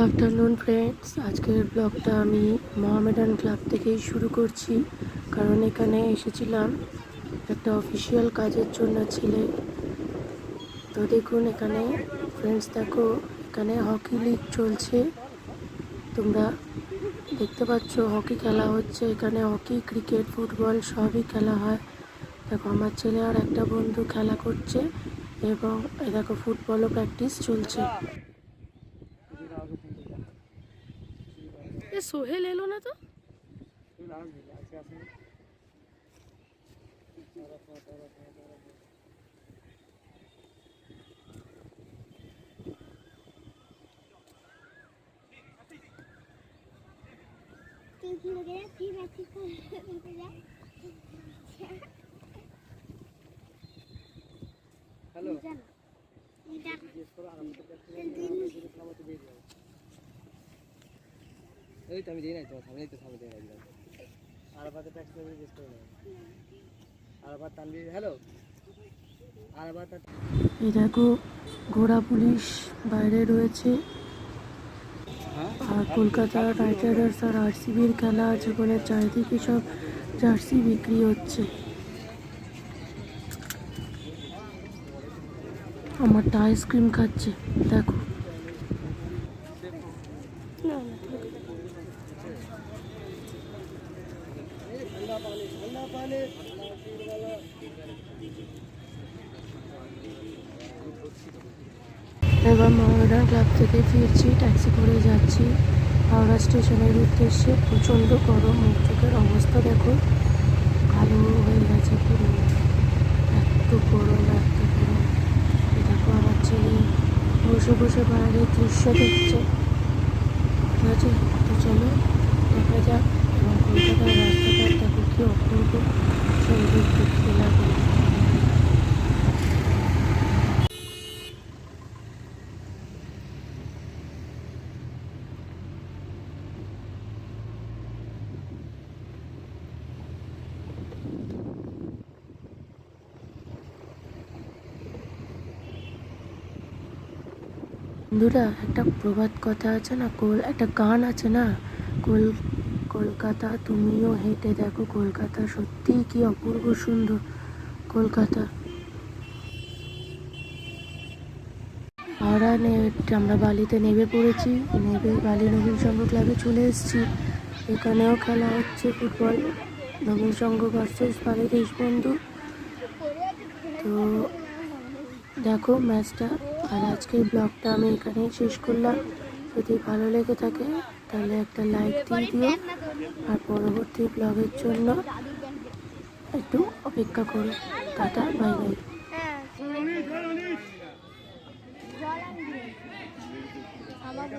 Afternoon friends, আজকের ব্লগটা আমি মোহামেডান ক্লাব থেকেই শুরু করছি, কারণ এখানে এসেছিলাম একটা অফিসিয়াল কাজের জন্য ছেলে। তো দেখুন এখানে ফ্রেন্ডস, দেখো এখানে হকি লিগ চলছে। তোমরা দেখতে পাচ্ছ হকি খেলা হচ্ছে। এখানে হকি, ক্রিকেট, ফুটবল সবই খেলা হয়। দেখো আমার ছেলে আর একটা বন্ধু খেলা করছে এবং এ দেখো ফুটবলও প্র্যাকটিস চলছে। সোহেল এলো না তো? হ্যালো, এই তো আমি দিই নাই, তোমার সামনে তো সামনে দিয়ে রাখলাম। আরাফাতে ট্যাক্স করে জিজ্ঞেস করে নাও। আরাফাত তানভীর, হ্যালো আরাফাত। এই দেখো ঘোড়া পুলিশ বাইরে রয়েছে। আর কলকাতা নাইট রাইডার্স আর আরসিবির খেলা আছে বলে চারিদিকে সব জার্সি বিক্রি হচ্ছে। আমারটা আইসক্রিম খাচ্ছে, দেখো। এবার মোহামেডান ক্লাব থেকে ফিরছি, ট্যাক্সি করে যাচ্ছি হাওড়া স্টেশনের উদ্দেশ্যে। প্রচণ্ড গরম, মুখ চোখের অবস্থা দেখো কালো হয়ে গেছে পুরো। এত গরম, এত গরম। দেখো আমার ছেলে বসে বসে বাইরের দৃশ্য দেখছে। ঠিক আছে, তো চলো দেখা যাক। এবং কলকাতার রাস্তাঘাট দেখো কি অপূর্ব সুন্দর দেখতে লাগে। বন্ধুরা, একটা প্রবাদ কথা আছে না, একটা গান আছে না, কলকাতা তুমিও হেঁটে দেখো কলকাতা, সত্যিই কি অপূর্ব সুন্দর কলকাতা। আমরা বালিতে নেমে পড়েছি, নেমে বালি নবীন সংঘ ক্লাবে চলে এসেছি। এখানেও খেলা হচ্ছে ফুটবল, নবীন সংঘ ভার্সেস বালি দেশবন্ধু। তো দেখো ম্যাচটা। আর আজকের ব্লগটা আমি এখানেই শেষ করলাম। যদি ভালো লেগে থাকে তাহলে একটা লাইক দিয়ে দিও, আর পরবর্তী ব্লগের জন্য একটু অপেক্ষা করো। Tata, bye bye. আমার